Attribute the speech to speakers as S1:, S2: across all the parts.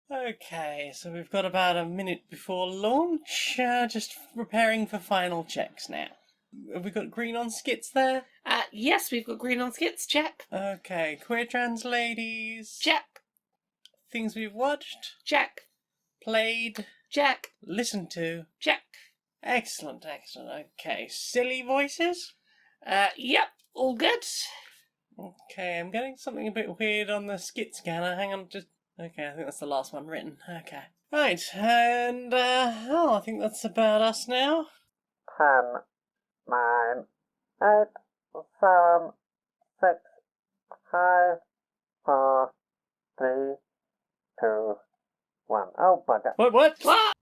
S1: Okay, so we've got about a minute before launch. Just preparing for final checks now. Have we got green on skits there?
S2: Yes, we've got green on skits, check.
S1: Okay, queer trans ladies.
S2: Check.
S1: Things we've watched,
S2: Check.
S1: played,
S2: Check.
S1: listened to.
S2: Check.
S1: Excellent. Okay, silly voices.
S2: Yep, all good.
S1: Okay, I'm getting something a bit weird on the skit scanner. Hang on, Okay, I think that's the last one written. Okay. Right, and, I think that's about us now.
S3: 10, 9, 8, 7, 6, 5, 4, 3, 2, 1. Oh, bugger.
S1: What?
S2: What?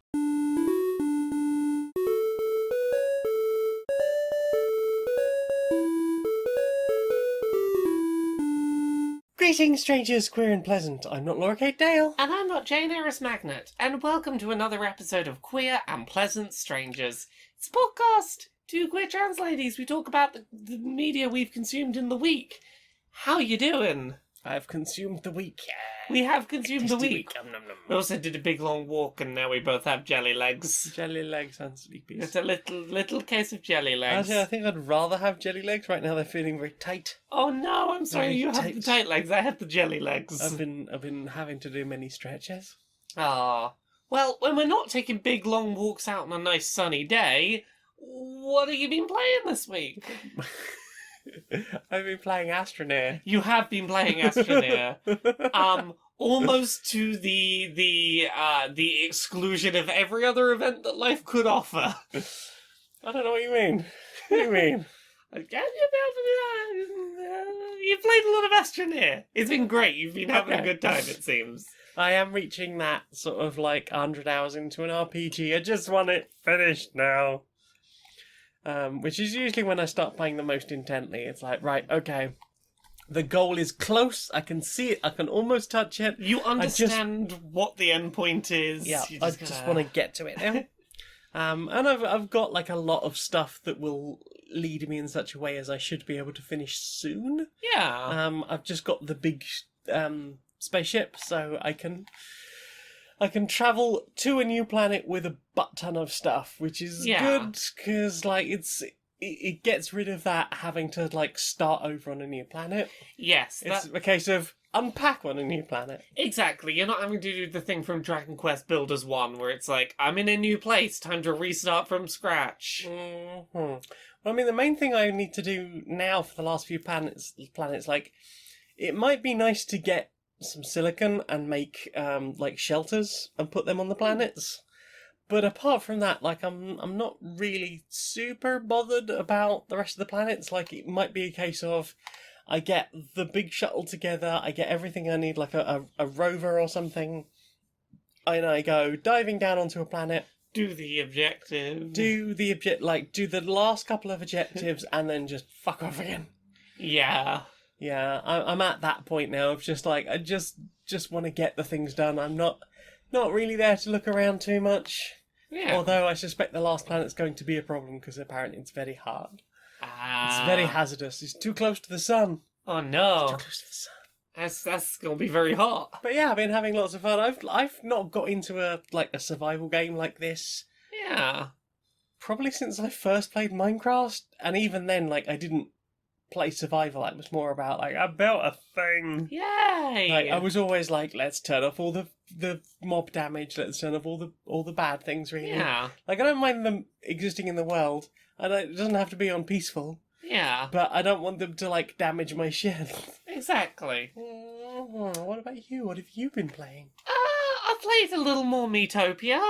S1: Greetings, strangers, queer and pleasant. I'm not Laura Kate Dale.
S2: And I'm not Jane Aerith Magnet, and welcome to another episode of Queer and Pleasant Strangers. It's a podcast. Two queer trans ladies. We talk about the media we've consumed in the week. How you doing?
S1: I've consumed the week.
S2: We have consumed the week.
S1: Nom, nom, nom.
S2: We also did a big long walk, and now we both have jelly legs.
S1: Jelly legs and sleepies.
S2: It's a little case of jelly legs.
S1: Actually, I think I'd rather have jelly legs. Right now they're feeling very tight.
S2: Oh no, I'm sorry,
S1: Very
S2: you have
S1: tight.
S2: the tight legs, I have the jelly legs.
S1: I've been having to do many stretches.
S2: Ah. Well, when we're not taking big long walks out on a nice sunny day, what have you been playing this week?
S1: I've been playing Astroneer.
S2: You have been playing Astroneer. Almost to the exclusion of every other event that life could offer.
S1: I don't know what you mean. What do you mean?
S2: You've played a lot of Astroneer. It's been great. You've been having a good time, it seems.
S1: I am reaching that sort of like 100 hours into an RPG. I just want it finished now. Which is usually when I start playing the most intently. It's like, right, okay, the goal is close. I can see it. I can almost touch it.
S2: You understand what the end point is.
S1: Yeah,
S2: You
S1: I just want to get to it now. And I've got like a lot of stuff that will lead me in such a way as I should be able to finish soon.
S2: Yeah.
S1: I've just got the big spaceship, so I can travel to a new planet with a butt ton of stuff, which is good because like it gets rid of that having to like start over on a new planet.
S2: Yes.
S1: It's a case of unpack on a new planet.
S2: Exactly. You're not having to do the thing from Dragon Quest Builders 1 where it's like, I'm in a new place, time to restart from scratch.
S1: Mm-hmm. Well, I mean, the main thing I need to do now for the last few planets, like, it might be nice to get some silicon and make like shelters and put them on the planets. But apart from that, like, I'm not really super bothered about the rest of the planets. Like, it might be a case of I get the big shuttle together, I get everything I need, like a rover or something, and I go diving down onto a planet.
S2: Do the objective.
S1: Do the last couple of objectives, and then just fuck off again.
S2: Yeah.
S1: Yeah, I'm at that point now of just like, I just want to get the things done. I'm not really there to look around too much.
S2: Yeah.
S1: Although I suspect the last planet's going to be a problem because apparently it's very hard. It's very hazardous. It's too close to the sun.
S2: Oh no.
S1: It's too close to the sun.
S2: That's gonna be very hot.
S1: But yeah, I've been having lots of fun. I've not got into a survival game like this
S2: Yeah.
S1: probably since I first played Minecraft, and even then, like, I didn't play survival. It was more about like, I built a thing.
S2: Yay!
S1: Like, I was always like, let's turn off all the mob damage. Let's turn off all the bad things. Really.
S2: Yeah.
S1: Like, I don't mind them existing in the world. It doesn't have to be on peaceful.
S2: Yeah.
S1: But I don't want them to like damage my shit.
S2: Exactly.
S1: What about you? What have you been playing?
S2: I played a little more Miitopia.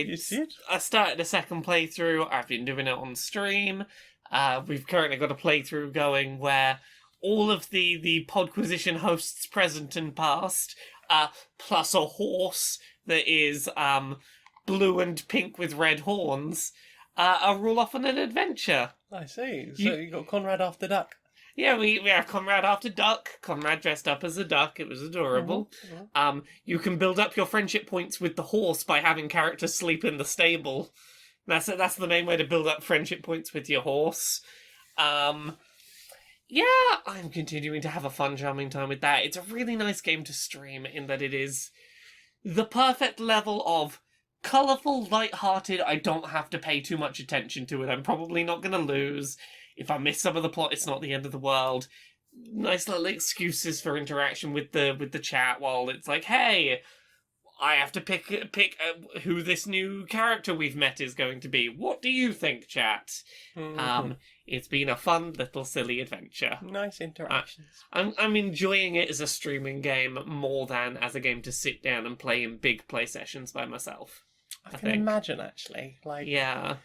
S1: You did?
S2: I started a second playthrough. I've been doing it on stream. We've currently got a playthrough going where all of the Podquisition hosts present and past, plus a horse that is blue and pink with red horns, rule off on an adventure.
S1: I see. So you got Conrad after Duck.
S2: Yeah, we have Conrad after Duck. Conrad dressed up as a duck. It was adorable.
S1: Mm-hmm.
S2: You can build up your friendship points with the horse by having characters sleep in the stable. That's the main way to build up friendship points with your horse. Yeah, I'm continuing to have a fun, charming time with that. It's a really nice game to stream in that it is the perfect level of colourful, light-hearted. I don't have to pay too much attention to it. I'm probably not going to lose. If I miss some of the plot, it's not the end of the world. Nice little excuses for interaction with the chat while it's like, hey, I have to pick who this new character we've met is going to be. What do you think, chat? It's been a fun little silly adventure.
S1: Nice interactions.
S2: I'm enjoying it as a streaming game more than as a game to sit down and play in big play sessions by myself.
S1: I can imagine, actually. Like,
S2: yeah.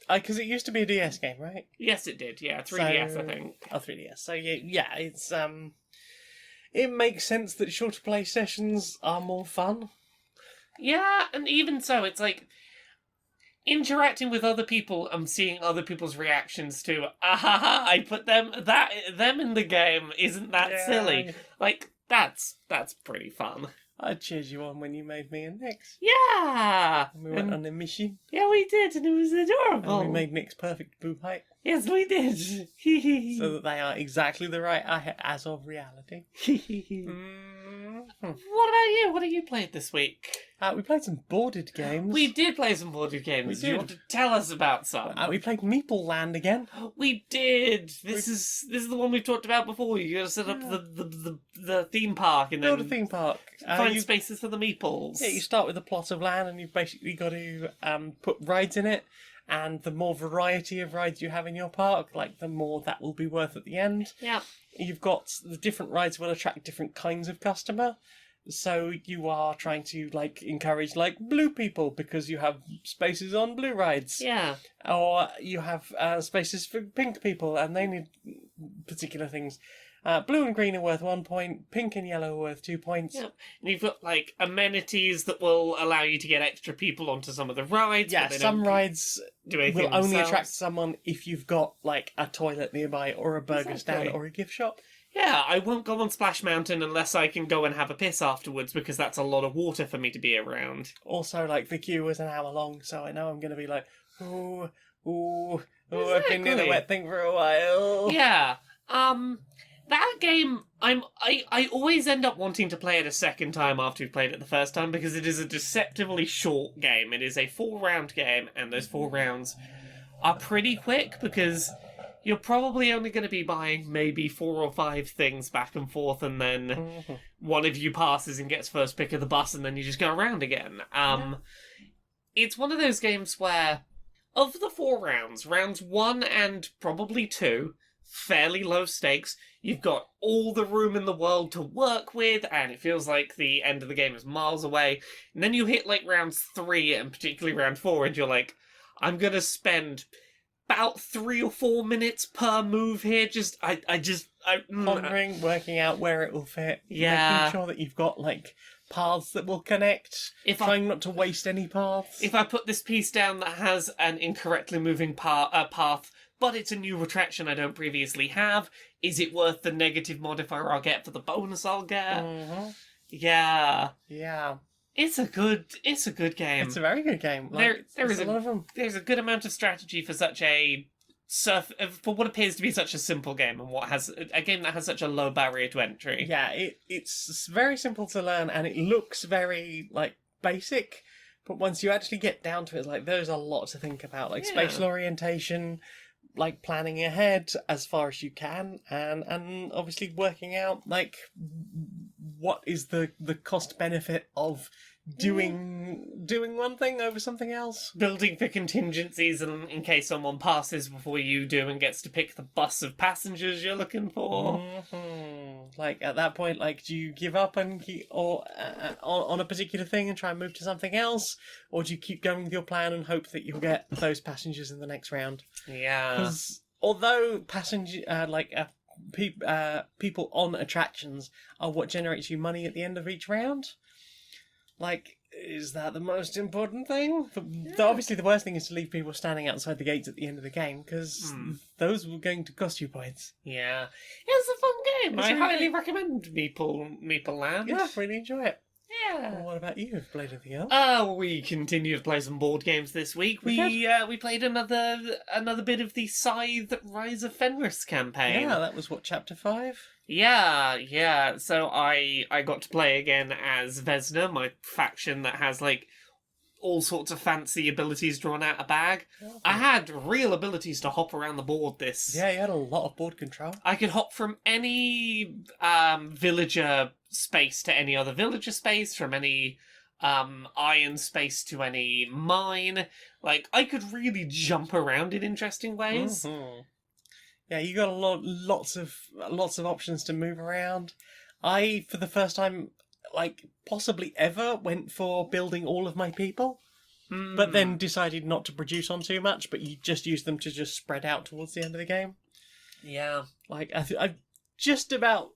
S1: Because it used to be a DS game, right?
S2: Yes, it did. Yeah, 3DS, I think.
S1: Oh, 3DS. So yeah, it's it makes sense that shorter play sessions are more fun.
S2: Yeah, and even so, it's like interacting with other people and seeing other people's reactions to I put them in the game. Isn't that silly? Like that's pretty fun.
S1: I cheered you on when you made me and Nyx.
S2: Yeah!
S1: We went on a mission.
S2: Yeah, we did, and it was adorable.
S1: And we made Nyx perfect boob height.
S2: Yes, we did.
S1: So that they are exactly the right as of reality.
S2: What about you? What have you played this week?
S1: We played some boarded games.
S2: We did play some boarded games.
S1: We
S2: Do you
S1: did.
S2: want to tell us about some?
S1: We played Meeple Land again.
S2: We did. This is the one we've talked about before. You got to set up the theme park and
S1: Build
S2: then
S1: a theme park.
S2: find spaces for the meeples.
S1: Yeah, you start with a plot of land and you've basically got to put rides in it. And the more variety of rides you have in your park, like the more that will be worth at the end.
S2: Yeah.
S1: You've got the different rides will attract different kinds of customer. So you are trying to encourage blue people because you have spaces on blue rides.
S2: Yeah.
S1: Or you have spaces for pink people and they need particular things. Blue and green are worth 1 point, pink and yellow are worth 2 points.
S2: Yep. And you've got amenities that will allow you to get extra people onto some of the rides.
S1: Yeah,
S2: but they
S1: some
S2: don't
S1: rides
S2: do anything
S1: will only
S2: themselves.
S1: attract someone if you've got a toilet nearby or a burger stand
S2: Exactly.
S1: or a gift shop.
S2: Yeah, I won't go on Splash Mountain unless I can go and have a piss afterwards because that's a lot of water for me to be around.
S1: Also, the queue is an hour long, so I know I'm going to be ooh, I've been near the
S2: Exactly.
S1: wet thing for a while.
S2: Yeah. That game, I always end up wanting to play it a second time after we've played it the first time because it is a deceptively short game. It is a 4-round game, and those 4 rounds are pretty quick because you're probably only going to be buying maybe 4 or 5 things back and forth, and then one of you passes and gets first pick of the bus, and then you just go around again. It's one of those games where, of the 4 rounds, rounds 1 and probably 2, fairly low stakes. You've got all the room in the world to work with, and it feels like the end of the game is miles away. And then you hit rounds 3 and particularly round 4, and you're like, I'm gonna spend about 3 or 4 minutes per move here.
S1: Pondering, working out where it will fit.
S2: Yeah.
S1: Making sure that you've got paths that will connect. Trying not to waste any paths.
S2: If I put this piece down that has an incorrectly moving path, but it's a new attraction I don't previously have, is it worth the negative modifier I'll get for the bonus I'll get? Yeah.
S1: Yeah.
S2: It's a good game.
S1: It's a very good game. There's a lot of them.
S2: There's a good amount of strategy for such for what appears to be such a simple game, and a game that has such a low barrier to entry.
S1: Yeah, it's very simple to learn, and it looks very basic. But once you actually get down to it, there's a lot to think about, spatial orientation, planning ahead as far as you can, and obviously working out what is the cost benefit of doing one thing over something else.
S2: Building for contingencies in case someone passes before you do and gets to pick the bus of passengers you're looking for.
S1: At that point, do you give up and on a particular thing and try and move to something else, or do you keep going with your plan and hope that you'll get those passengers in the next round?
S2: Yeah.
S1: Because although people on attractions are what generates you money at the end of each round, is that the most important thing? Obviously, the worst thing is to leave people standing outside the gates at the end of the game, because those were going to cost you points.
S2: Yeah. It's a fun game.
S1: It's
S2: I
S1: really
S2: highly
S1: good.
S2: recommend Meeple Land.
S1: Yeah, really enjoy it.
S2: Yeah.
S1: What about you? Have you played anything else?
S2: We continue to play some board games this week.
S1: We
S2: We played another bit of the Scythe Rise of Fenris campaign.
S1: Yeah, that was what, chapter 5?
S2: Yeah. So I got to play again as Vesna, my faction that has like all sorts of fancy abilities drawn out a bag. I had real abilities to hop around the board this.
S1: Yeah, you had a lot of board control.
S2: I could hop from any villager space to any other villager space, from any iron space to any mine. Like, I could really jump around in interesting ways.
S1: Mm-hmm. Yeah, you got lots of options to move around. I, for the first time, like, possibly ever, went for building all of my people, but then decided not to produce on too much, but you just use them to just spread out towards the end of the game.
S2: Yeah.
S1: Like, I've just about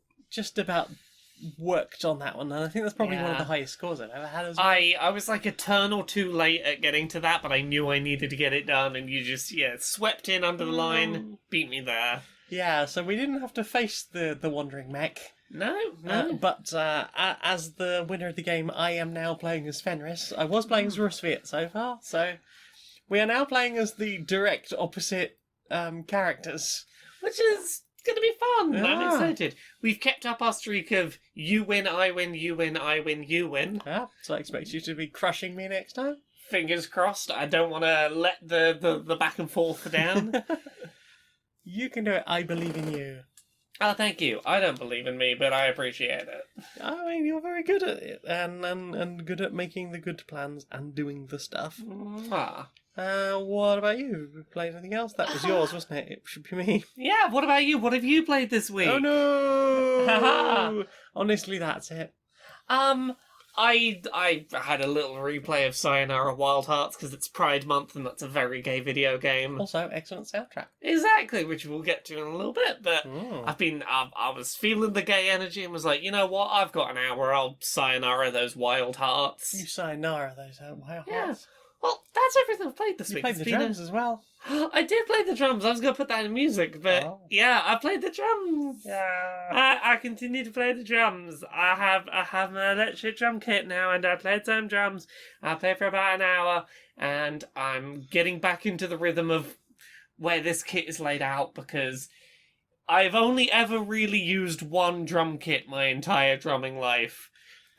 S1: worked on that one, and I think that's probably one of the highest scores I've ever had as well.
S2: I was like a turn or two late at getting to that, but I knew I needed to get it done, and you just, swept in under the line, beat me there.
S1: Yeah, so we didn't have to face the wandering mech.
S2: No.
S1: But as the winner of the game, I am now playing as Fenris. I was playing as Rusviet so far, so we are now playing as the direct opposite characters.
S2: Which is going to be fun.
S1: Yeah.
S2: I'm excited. We've kept up our streak of you win, I win, you win, I win, you win.
S1: Yeah, so I expect you to be crushing me next time.
S2: Fingers crossed. I don't want to let the back and forth down.
S1: You can do it. I believe in you.
S2: Oh, thank you. I don't believe in me, but I appreciate it.
S1: I mean, you're very good at it, and good at making the good plans and doing the stuff.
S2: Mwah.
S1: What about you? Have you played anything else? That was yours, wasn't it? It should be me.
S2: Yeah, what about you? What have you played this week?
S1: Oh no! Honestly, that's it.
S2: I had a little replay of Sayonara Wild Hearts because it's Pride Month and that's a very gay video game.
S1: Also, excellent soundtrack.
S2: Exactly, which we'll get to in a little bit. But
S1: Mm.
S2: I was feeling the gay energy and was like, you know what? I've got an hour. I'll Sayonara those Wild Hearts.
S1: You sayonara those Wild
S2: Yeah.
S1: Hearts.
S2: Well, that's everything I've played this
S1: You
S2: week.
S1: played
S2: It's
S1: the
S2: been
S1: drums as well.
S2: I did play the drums. I was going to put that in music, but yeah, I played the drums.
S1: Yeah.
S2: I continue to play the drums. I have an electric drum kit now, and I played some drums. I played for about an hour, and I'm getting back into the rhythm of where this kit is laid out because I've only ever really used one drum kit my entire drumming life.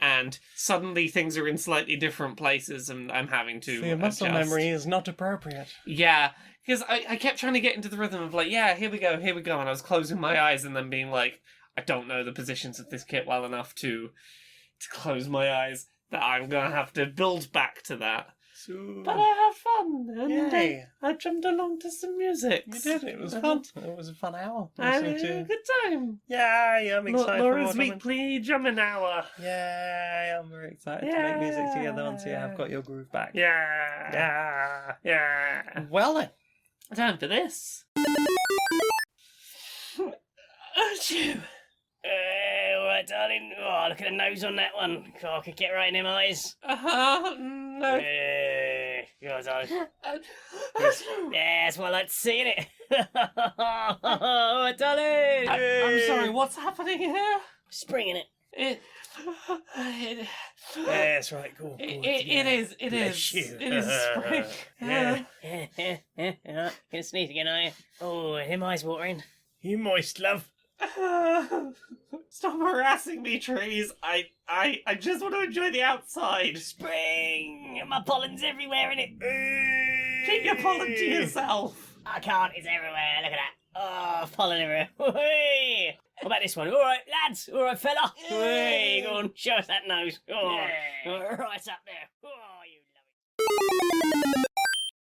S2: And suddenly things are in slightly different places and I'm having to
S1: So your muscle
S2: adjust.
S1: memory is not appropriate.
S2: Yeah, because I kept trying to get into the rhythm of like, yeah, here we go. And I was closing my eyes and then being like, I don't know the positions of this kit well enough to close my eyes, that I'm going to have to build back to that.
S1: So...
S2: But I had fun, and
S1: Yay.
S2: I jumped along to some music.
S1: You did, it was fun. It was a fun hour.
S2: I had
S1: listening
S2: a
S1: to...
S2: good time.
S1: Yeah, I'm excited
S2: Laura's
S1: for more
S2: weekly drumming hour.
S1: Yeah, I'm very excited to make music together once you have got your groove back.
S2: Yeah.
S1: Well then.
S2: Time for this. Achoo.
S4: Alright, darling. Oh, look at the nose on that one. Oh, I could get right in them eyes.
S2: No.
S4: Go on, darling. Yeah, that's what I like to see, innit? Alright, darling.
S2: I'm sorry, what's happening here?
S4: Spring in it.
S2: It
S1: Yeah, that's right, cool.
S2: it is
S1: Bless you.
S2: it is spring.
S4: Yeah. Gonna sneeze again, are you? Oh, him eyes watering.
S1: You moist, love.
S2: Stop harassing me, trees. I just want to enjoy the outside.
S4: Spring! My pollen's everywhere, innit?
S2: Keep your pollen to yourself.
S4: I can't, it's everywhere. Look at that. Oh, pollen everywhere. Whee! What about this one? Alright, lads. Alright, fella. Whee! Go on, show us that nose. Go on. Right up there. Oh, you love it.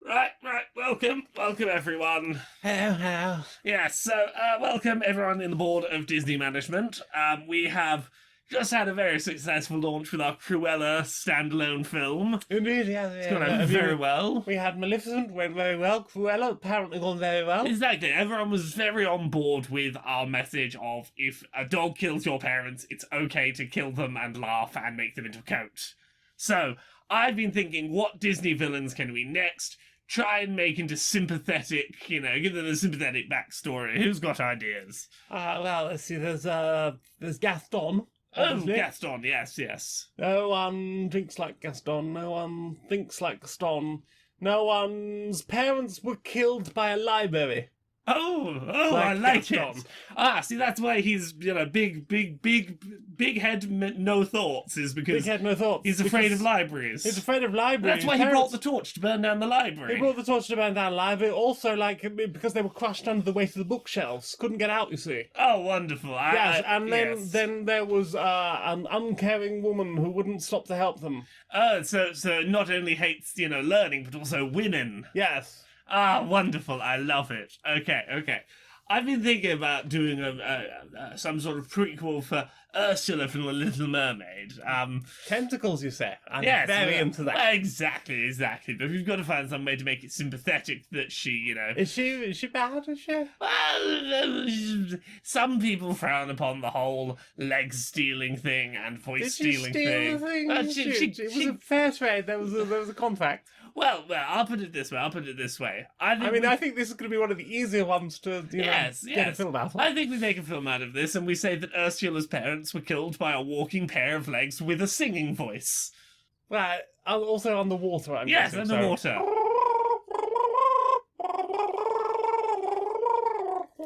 S2: Right. Welcome everyone.
S1: How?
S2: Yes, so welcome everyone in the board of Disney management. We have just had a very successful launch with our Cruella standalone film.
S1: Indeed, yeah.
S2: It's gone out very well.
S1: We had Maleficent, went very well. Cruella, apparently gone very well.
S2: Exactly, everyone was very on board with our message of if a dog kills your parents, it's okay to kill them and laugh and make them into a coat. So, I've been thinking, what Disney villains can we next try and make into sympathetic, give them a sympathetic backstory? Who's got ideas?
S1: Well, let's see. There's Gaston.
S5: Oh,
S1: obviously.
S5: Gaston, yes.
S1: No one drinks like Gaston. No one thinks like Gaston. No one's parents were killed by a library.
S5: Oh,
S1: Like
S5: I like
S1: Gaston.
S5: it. Ah, see, that's why he's, big head, no thoughts, is
S1: Big
S5: because
S1: head, no thoughts.
S5: he's afraid
S1: because
S5: of libraries.
S1: He's afraid of libraries.
S5: That's why he brought
S1: Parents-
S5: the torch to burn down the library.
S1: He brought the torch to burn down the library. Also, like, because they were crushed under the weight of the bookshelves. Couldn't get out, you see.
S5: Oh, wonderful.
S1: Yes, and
S5: yes.
S1: then there was an uncaring woman who wouldn't stop to help them.
S5: Oh, so not only hates, learning, but also women.
S1: Yes.
S5: Ah, wonderful. I love it. Okay. I've been thinking about doing some sort of prequel for Ursula from The Little Mermaid.
S1: Tentacles, you say? I'm
S5: Yes,
S1: very into that.
S5: Exactly. But we've got to find some way to make it sympathetic that she,
S1: Is she bad, is she?
S5: Well, some people frown upon the whole leg stealing thing and voice
S1: Did she
S5: stealing
S1: steal the thing?
S5: Well,
S1: It was a fair trade. There was a contract.
S5: Well, I'll put it this way. I
S1: think this is going to be one of the easier ones to get a film out of.
S5: I think we make a film out of this and we say that Ursula's parents were killed by a walking pair of legs with a singing voice.
S1: Well, also underwater, I'm
S5: Yes,
S1: guessing, so-
S5: underwater.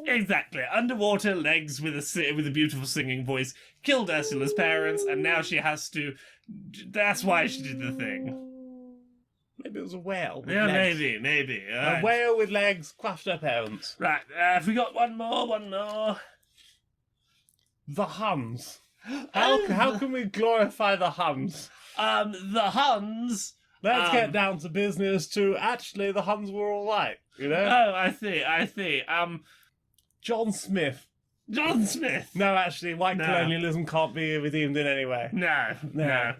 S5: Exactly. Underwater legs with a beautiful singing voice killed Ursula's parents, and now she has to. That's why she did the thing.
S1: Maybe it was a whale. With
S5: Yeah,
S1: legs.
S5: maybe.
S1: A
S5: Alright.
S1: whale with legs crushed her parents.
S5: Right. Have we got one more?
S1: The Huns. How can we glorify the Huns?
S5: The Huns.
S1: Let's get down to business. Actually, the Huns were all right. You know.
S5: Oh, I see.
S1: John Smith.
S5: John Smith.
S1: No, actually, white
S5: No.
S1: colonialism can't be redeemed in any way.
S5: No.
S1: No.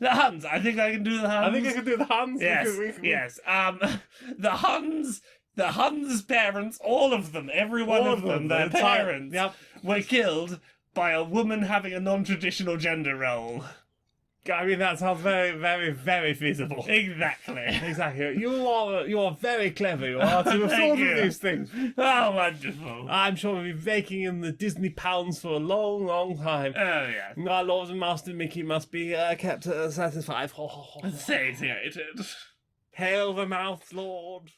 S5: The Huns. I think I can do the Huns.
S1: I think I can do the Huns.
S5: Yes.
S1: We can-
S5: Yes. The Huns' parents, all of them, every one
S1: All
S5: of them, their
S1: the entire-
S5: parents
S1: Yep.
S5: were killed by a woman having a non-traditional gender role.
S1: I mean, that sounds very, very, very feasible.
S5: Exactly.
S1: Exactly. You are very clever. You are to have
S5: Thank
S1: thought
S5: you.
S1: of these things.
S5: Oh, wonderful.
S1: I'm sure we'll be raking in the Disney pounds for a long, long time.
S5: Oh, yeah.
S1: Our Lord and Master Mickey must be kept satisfied.
S5: Satiated.
S1: Hail the mouth, Lord.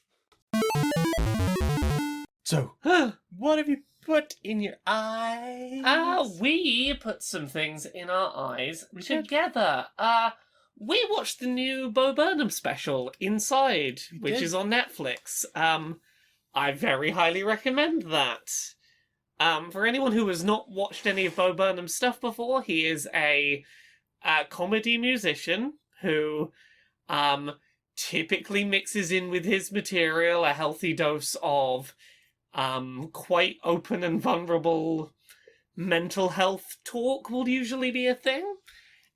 S1: So, what have you put in your eyes?
S2: We put some things in our eyes
S1: We did.
S2: together. We watched the new Bo Burnham special, Inside,
S1: We
S2: which
S1: did.
S2: is on Netflix. I very highly recommend that. For anyone who has not watched any of Bo Burnham's stuff before, he is a comedy musician who typically mixes in with his material a healthy dose of quite open and vulnerable mental health talk will usually be a thing.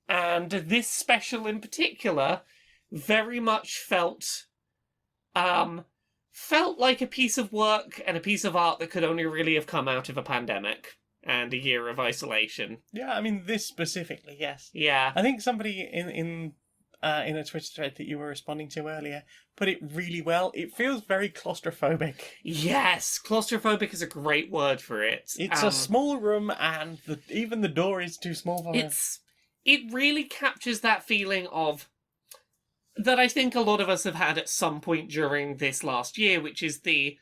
S2: And this special in particular very much felt like a piece of work and a piece of art that could only really have come out of a pandemic and a year of isolation.
S1: Yeah, I mean, this specifically, yes.
S2: Yeah.
S1: I think somebody in a Twitter thread that you were responding to earlier put it really well. It feels very claustrophobic.
S2: Yes, claustrophobic is a great word for it.
S1: It's a small room, and even the door is too small for it.
S2: It really captures that feeling of that I think a lot of us have had at some point during this last year, which is I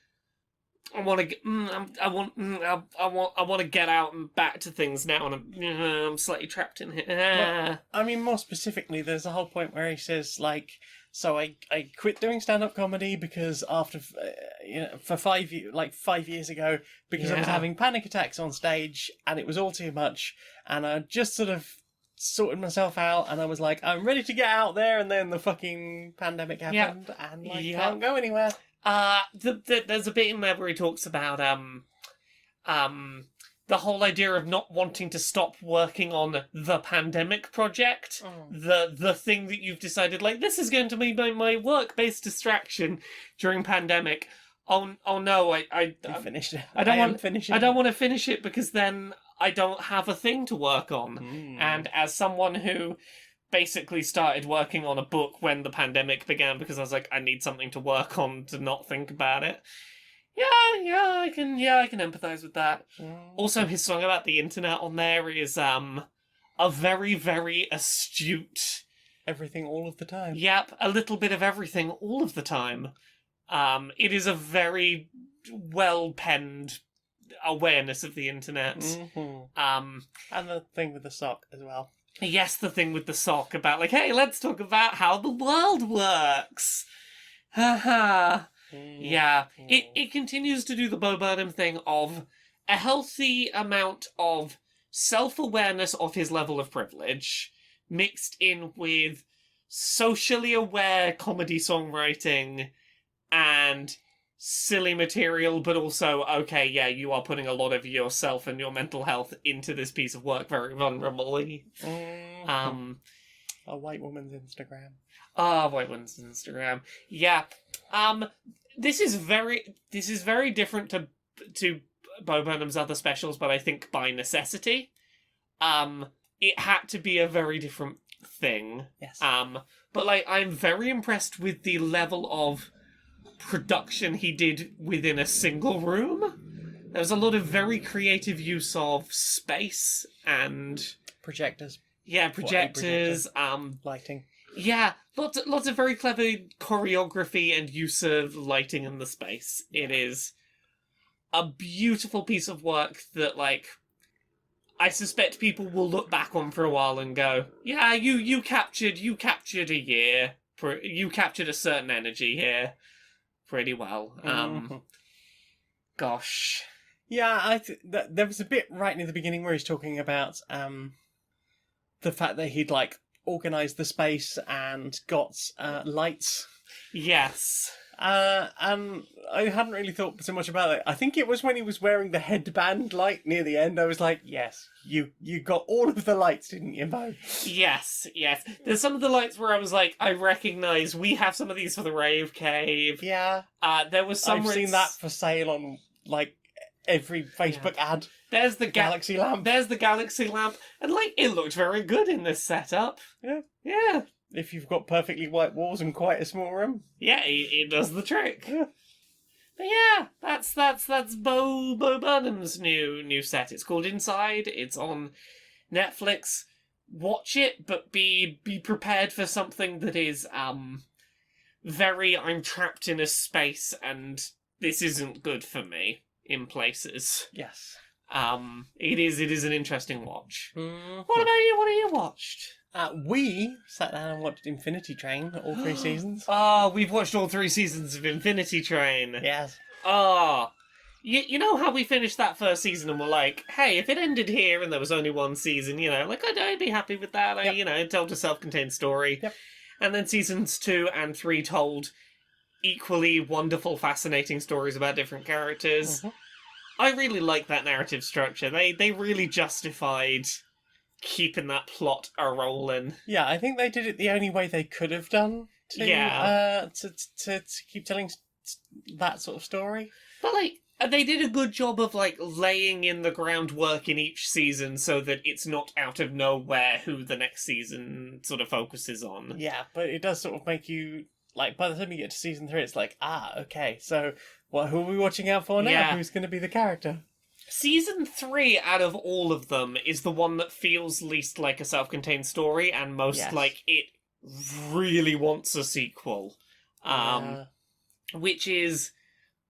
S2: want to get out and back to things now, and I'm slightly trapped in here.
S1: Well, I mean, more specifically, there's a whole point where he says, like, so I quit doing stand-up comedy because after, for 5 years ago, because I was
S2: Yeah.
S1: having panic attacks on stage, and it was all too much, and I just sort of sorted myself out, and I was like, I'm ready to get out there, and then the fucking pandemic happened, and I
S2: Yeah.
S1: can't go anywhere.
S2: There's a bit in there where he talks about the whole idea of not wanting to stop working on the pandemic project, the thing that you've decided, like, this is going to be my work-based distraction during pandemic. Oh no, I
S1: Finished it.
S2: I don't want
S1: finish
S2: I don't want to finish it because then I don't have a thing to work on. And as someone who basically started working on a book when the pandemic began because I was like, I need something to work on to not think about it. I can empathize with that. Also, his song about the internet on there is a very, very astute.
S1: Everything all of the time.
S2: Yep, a little bit of everything all of the time. It is a very well penned awareness of the internet.
S1: Mm-hmm. And the thing with the sock as well.
S2: Yes, the thing with the sock about like, hey, let's talk about how the world works. Haha. Yeah, it continues to do the Bo Burnham thing of a healthy amount of self-awareness of his level of privilege, mixed in with socially aware comedy songwriting and silly material, but also, okay, yeah, you are putting a lot of yourself and your mental health into this piece of work very vulnerably.
S1: A white woman's Instagram.
S2: White woman's Instagram. Yeah. This is very different to Bo Burnham's other specials, but I think by necessity. It had to be a very different thing.
S1: Yes.
S2: But like I'm very impressed with the level of production he did within a single room. There was a lot of very creative use of space and
S1: Projectors.
S2: yeah, projectors,
S1: Lighting.
S2: yeah, lots of very clever choreography and use of lighting in the space. It is a beautiful piece of work that, like, I suspect people will look back on for a while and go, yeah, you captured a year, you captured a certain energy here pretty well. Gosh.
S1: Yeah, there was a bit right near the beginning where he's talking about the fact that he'd like organised the space and got lights.
S2: Yes.
S1: And I hadn't really thought so much about it. I think it was when he was wearing the headband light near the end. I was like, yes, you got all of the lights, didn't you, Mo?
S2: Yes. There's some of the lights where I was like, I recognise we have some of these for the Rave Cave.
S1: Yeah.
S2: There was some
S1: I've
S2: where
S1: seen
S2: it's-
S1: that for sale on like every Facebook ad.
S2: There's the
S1: Galaxy lamp.
S2: There's the Galaxy lamp, and like it looked very good in this setup. Yeah.
S1: If you've got perfectly white walls and quite a small room.
S2: Yeah, it does the trick.
S1: Yeah.
S2: But yeah, that's Bo Burnham's new set. It's called Inside. It's on Netflix. Watch it, but be prepared for something that is very I'm trapped in a space and this isn't good for me in places.
S1: Yes.
S2: It is an interesting watch.
S1: Mm-hmm.
S2: What about you? What have you watched?
S1: We sat down and watched Infinity Train, all 3 seasons.
S2: We've watched all 3 seasons of Infinity Train.
S1: Yes.
S2: You know how we finished that first season and we're like, hey, if it ended here and there was only 1 season, you know, like I'd be happy with that.
S1: Yep.
S2: You know, told a self-contained story.
S1: Yep.
S2: And then seasons 2 and 3 told equally wonderful, fascinating stories about different characters.
S1: Mhm.
S2: I really like that narrative structure. They really justified keeping that plot a-rolling.
S1: Yeah, I think they did it the only way they could have done to keep telling that sort of story.
S2: But, like, they did a good job of, like, laying in the groundwork in each season so that it's not out of nowhere who the next season sort of focuses on.
S1: Yeah, but it does sort of make you, like, by the time you get to season 3, it's like, okay, so who are we watching out for now?
S2: Yeah.
S1: Who's going to be the character?
S2: Season 3 out of all of them is the one that feels least like a self-contained story and most
S1: Yes.
S2: like it really wants a sequel.
S1: Yeah.
S2: Which is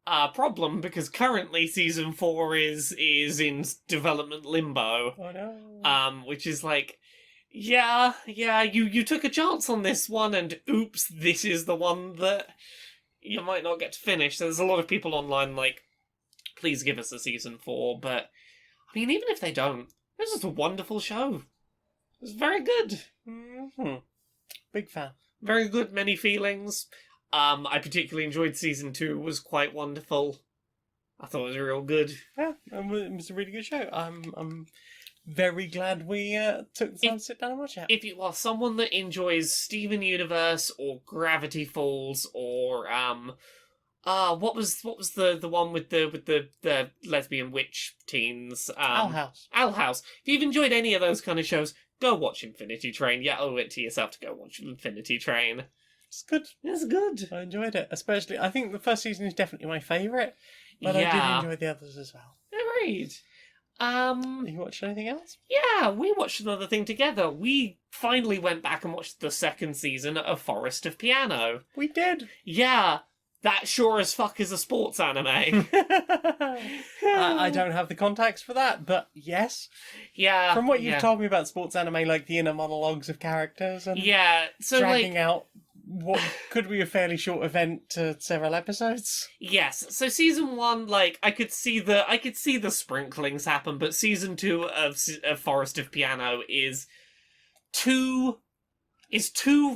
S2: a problem because currently season 4 is in development limbo.
S1: Oh no.
S2: Which is like, yeah, you took a chance on this one and oops, this is the one that you might not get to finish. There's a lot of people online like, please give us a season 4, but I mean, even if they don't, this is a wonderful show. It's very good.
S1: Mm-hmm. Big fan.
S2: Very good, many feelings. I particularly enjoyed season 2, it was quite wonderful. I thought it was real good.
S1: Yeah, it was a really good show. I'm very glad we took the time to sit down and watch it.
S2: If you are someone that enjoys Steven Universe or Gravity Falls or what was the one with the lesbian witch teens?
S1: Owl House.
S2: Owl House. If you've enjoyed any of those kind of shows, go watch Infinity Train. You owe it to yourself to go watch Infinity Train.
S1: It's good.
S2: It's good.
S1: I enjoyed it. Especially, I think the first season is definitely my favourite. But I
S2: Yeah.
S1: did enjoy the others as well.
S2: Agreed.
S1: You watched anything else?
S2: Yeah, we watched another thing together. We finally went back and watched the second season of Forest of Piano.
S1: We did.
S2: Yeah, that sure as fuck is a sports anime.
S1: I don't have the context for that, but yes.
S2: Yeah.
S1: From what you've
S2: yeah.
S1: told me about sports anime, like the inner monologues of characters and
S2: Yeah, so
S1: dragging
S2: like
S1: out what could be a fairly short event to several episodes.
S2: yes, so season 1 like I could see the sprinklings happen, but season 2 of Forest of Piano is two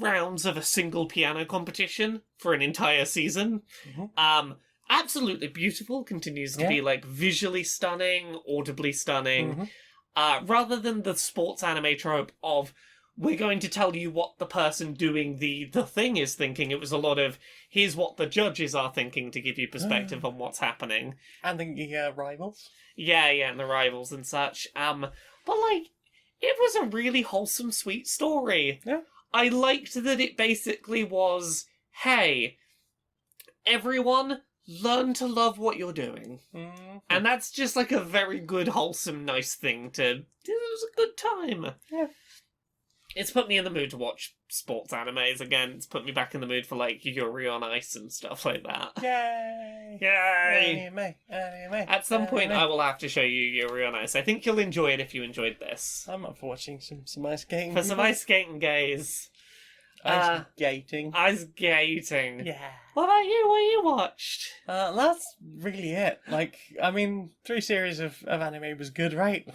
S2: rounds of a single piano competition for an entire season.
S1: Mhm.
S2: Absolutely beautiful, continues to be like visually stunning, audibly stunning.
S1: Mhm.
S2: Rather than the sports anime trope of we're going to tell you what the person doing the thing is thinking, it was a lot of here's what the judges are thinking to give you perspective on what's happening.
S1: And the rivals.
S2: Yeah, and the rivals and such. But like, it was a really wholesome, sweet story.
S1: Yeah.
S2: I liked that it basically was, hey, everyone, learn to love what you're doing.
S1: Mhm.
S2: And that's just like a very good, wholesome, nice thing to... It was a good time.
S1: Yeah.
S2: It's put me in the mood to watch sports animes again. It's put me back in the mood for like Yuri on Ice and stuff like that.
S1: Yay!
S2: Yay!
S1: Anime.
S2: At some point, I will have to show you Yuri on Ice. I think you'll enjoy it if you enjoyed this.
S1: I'm up for watching some ice skating.
S2: For some ice skating gays.
S1: Ice skating.
S2: Ice skating.
S1: Yeah.
S2: What about you? What you watched?
S1: That's really it. Like, I mean, 3 series of anime was good, right?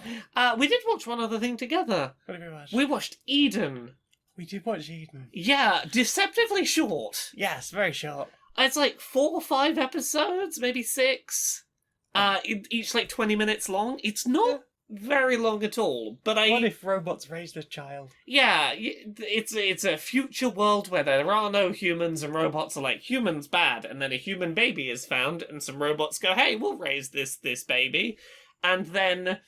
S2: We did watch one other thing together.
S1: What did we watch?
S2: We watched Eden.
S1: We did watch Eden.
S2: Yeah, deceptively short.
S1: Yes, very short.
S2: It's like 4 or 5 episodes, maybe 6. Each like 20 minutes long. It's not very long at all, but
S1: What if robots raised a child?
S2: Yeah, it's a future world where there are no humans and robots are like, humans bad, and then a human baby is found and some robots go, hey, we'll raise this baby. And then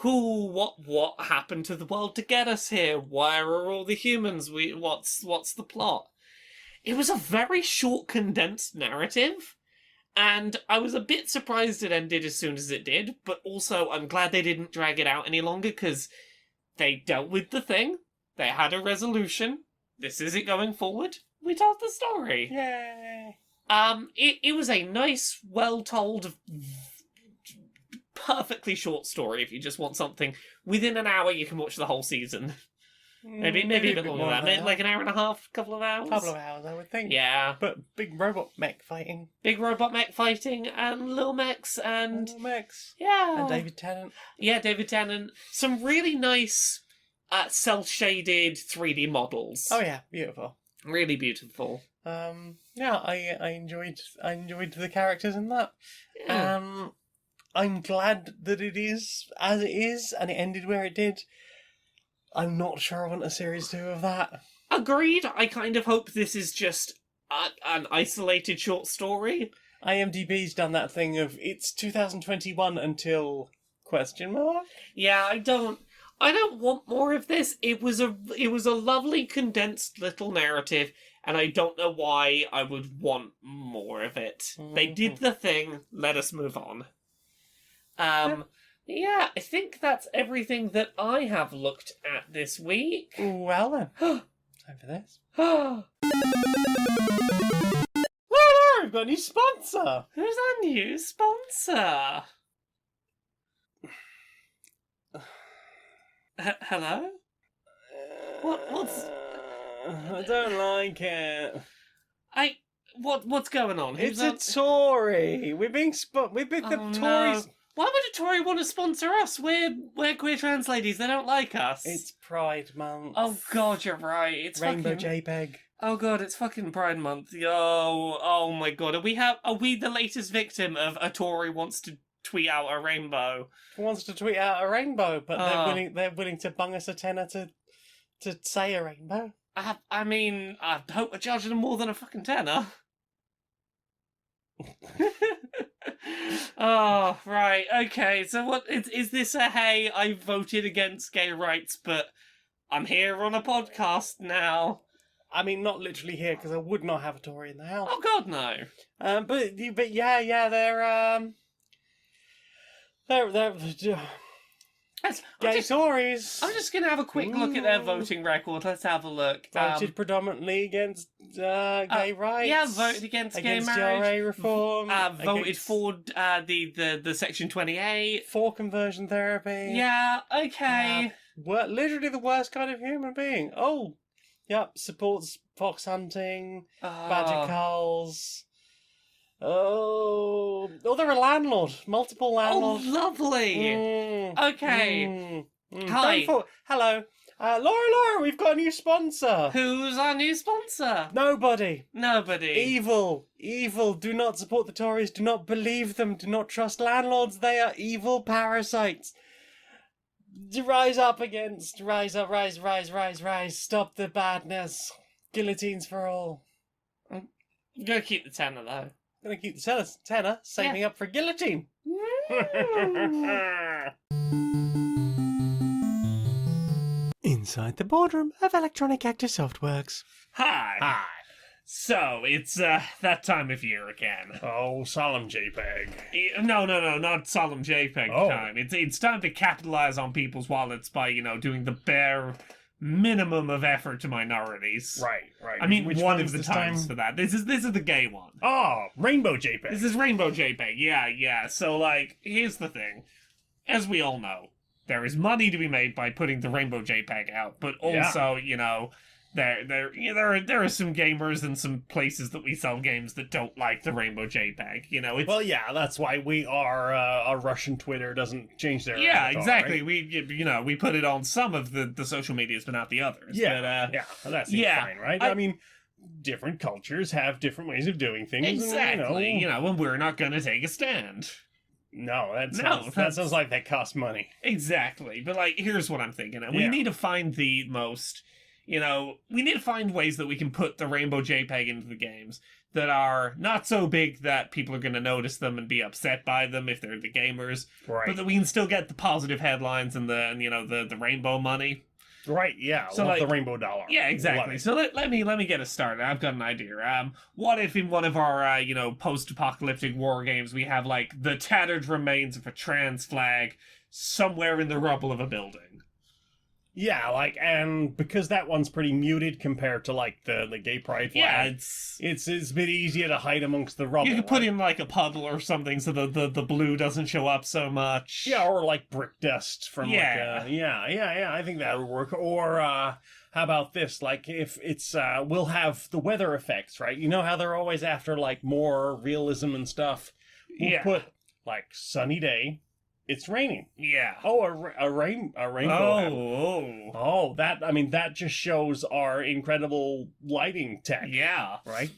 S2: what happened to the world to get us here? Where are all the humans? What's the plot? It was a very short, condensed narrative. And I was a bit surprised it ended as soon as it did, but also I'm glad they didn't drag it out any longer because they dealt with the thing. They had a resolution. This is it going forward. We told the story.
S1: Yay!
S2: It was a nice, well-told, perfectly short story. If you just want something within an hour, you can watch the whole season. Maybe a bit longer than that. Maybe like an hour and a half, couple of hours.
S1: Couple of hours, I would think.
S2: Yeah.
S1: But big robot mech fighting.
S2: Big robot mech fighting and little mechs and
S1: Little mechs.
S2: yeah.
S1: And David Tennant.
S2: Yeah, David Tennant. Some really nice cel-shaded 3D models.
S1: Oh yeah, beautiful.
S2: Really beautiful.
S1: Yeah, I enjoyed the characters in that.
S2: Yeah.
S1: I'm glad that it is as it is, and it ended where it did. I'm not sure I want a series 2 of that.
S2: Agreed. I kind of hope this is just an isolated short story.
S1: IMDb's done that thing of it's 2021 until question mark.
S2: Yeah, I don't want more of this. It was a lovely condensed little narrative, and I don't know why I would want more of it. They did the thing. Let us move on. Yeah, I think that's everything that I have looked at this week.
S1: Well then, time for this.
S2: Who's
S1: Well, we've got a new sponsor.
S2: our new sponsor? Hello? What's...
S1: I don't like it.
S2: What's going on?
S1: It's
S2: Who's
S1: a Tory. We're being the
S2: Oh,
S1: Tories.
S2: no. Why would a Tory want to sponsor us? We're queer trans ladies. They don't like us.
S1: It's Pride Month.
S2: Oh God, you're right. It's
S1: Rainbow
S2: fucking...
S1: JPEG.
S2: Oh God, it's fucking Pride Month. Oh my God. Are we the latest victim of a Tory wants to tweet out a rainbow?
S1: Who wants to tweet out a rainbow, but
S2: Oh.
S1: they're willing to bung us a tenner to say a rainbow.
S2: I mean, I hope we're charging them more than a fucking tenner. Oh, right, okay. So what is this a hey, I voted against gay rights, but I'm here on a podcast now?
S1: I mean, not literally here, because I would not have a Tory in the house.
S2: Oh God, no.
S1: But yeah, They're
S2: I'm
S1: gay
S2: just,
S1: Tories.
S2: I'm just gonna have a quick look at their voting record. Let's have a look.
S1: Voted predominantly against gay rights.
S2: Yeah, voted against gay
S1: GRA
S2: marriage.
S1: reform.
S2: Voted
S1: against-
S2: for the Section 28.
S1: for conversion therapy.
S2: Yeah, okay.
S1: Literally the worst kind of human being. Oh, yep, supports fox hunting, badger culls. Oh, they're a landlord. Multiple
S2: Oh,
S1: landlord.
S2: lovely. Okay. Hi.
S1: Hello. Laura, we've got a new sponsor.
S2: Who's our new sponsor?
S1: Nobody.
S2: Nobody.
S1: Evil. Do not support the Tories. Do not believe them. Do not trust landlords. They are evil parasites. Rise up. Rise. Stop the badness. Guillotines for all.
S2: I'm gonna keep the tenner though.
S1: Gonna keep the tenner, saving up for guillotine. Inside the boardroom of Electronic Actor Softworks.
S5: Hi. So, it's that time of year again.
S1: Oh, solemn JPEG.
S5: No, not solemn JPEG
S1: Oh.
S5: time. It's time to capitalize on people's wallets by, doing the bare minimum of effort to minorities.
S1: Right.
S5: I mean,
S1: Which
S5: one
S1: one's
S5: of the
S1: this
S5: times
S1: time?
S5: for that. This is the gay one.
S1: Oh, Rainbow JPEG.
S5: This is Rainbow JPEG. Yeah. So, here's the thing. As we all know, there is money to be made by putting the Rainbow JPEG out, but also, there are some gamers and some places that we sell games that don't like the Rainbow JPEG. It's
S1: Well, yeah, that's why we are. Our Russian Twitter doesn't change their.
S5: yeah,
S1: avatar,
S5: exactly.
S1: right?
S5: We put it on some of the social medias, but not the others.
S1: Yeah,
S5: But,
S1: that seems
S5: yeah,
S1: fine, right?
S5: I-
S1: I mean, different cultures have different ways of doing things.
S5: exactly.
S1: And,
S5: And we're not going to take a stand.
S1: no, that
S5: that's-
S1: sounds like they cost money.
S5: Exactly. But here's what I'm thinking. We
S1: Yeah.
S5: need to find the most, we need to find ways that we can put the Rainbow JPEG into the games that are not so big that people are going to notice them and be upset by them if they're the gamers,
S1: Right.
S5: but that we can still get the positive headlines and the rainbow money.
S1: Right. Yeah.
S5: So,
S1: love the
S5: like-
S1: rainbow dollar.
S5: Yeah,
S1: Love
S5: exactly.
S1: it.
S5: So let me get us started. I've got an idea. What if in one of our post-apocalyptic war games we have the tattered remains of a trans flag somewhere in the rubble of a building?
S1: Yeah, and because that one's pretty muted compared to the gay pride
S5: Yeah,
S1: flag.
S5: it's
S1: It's a bit easier to hide amongst the rubble.
S5: you could put
S1: right?
S5: in a puddle or something so the blue doesn't show up so much.
S1: Yeah, or brick dust from
S5: Yeah.
S1: yeah. I think that would work. Or how about this? If it's we'll have the weather effects, right? You know how they're always after more realism and stuff. We'll
S5: Yeah.
S1: put sunny day. It's raining.
S5: Yeah.
S1: Oh, a rainbow.
S5: Oh.
S1: That just shows our incredible lighting tech,
S5: Yeah.
S1: right?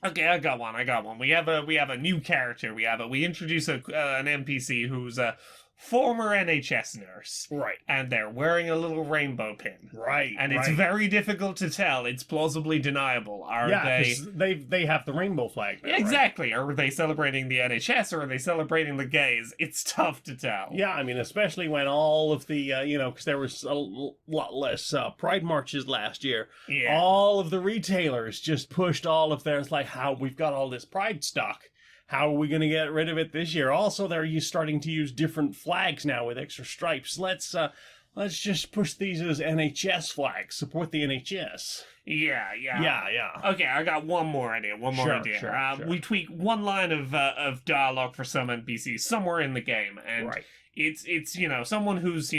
S5: Okay, I got one. We have a new character. We introduce an NPC who's a former NHS nurse,
S1: Right.
S5: and they're wearing a little rainbow pin.
S1: Right.
S5: And it's
S1: right.
S5: very difficult to tell. It's plausibly deniable. Are
S1: Yeah,
S5: they?
S1: 'cause they have the rainbow flag now,
S5: Yeah,
S1: right?
S5: exactly. Are they celebrating the NHS or are they celebrating the gays? It's tough to tell.
S1: Yeah, especially when all of the, because there was a lot less pride marches last year.
S5: Yeah.
S1: All of the retailers just pushed all of theirs, how we've got all this pride stock. How are we going to get rid of it this year? Also, they're starting to use different flags now with extra stripes. Let's just push these as NHS flags. Support the NHS.
S5: Yeah.
S1: Yeah.
S5: Okay, I got one more idea.
S1: Sure.
S5: We tweak one line of dialogue for some NPCs somewhere in the game, and
S1: Right.
S5: it's someone who's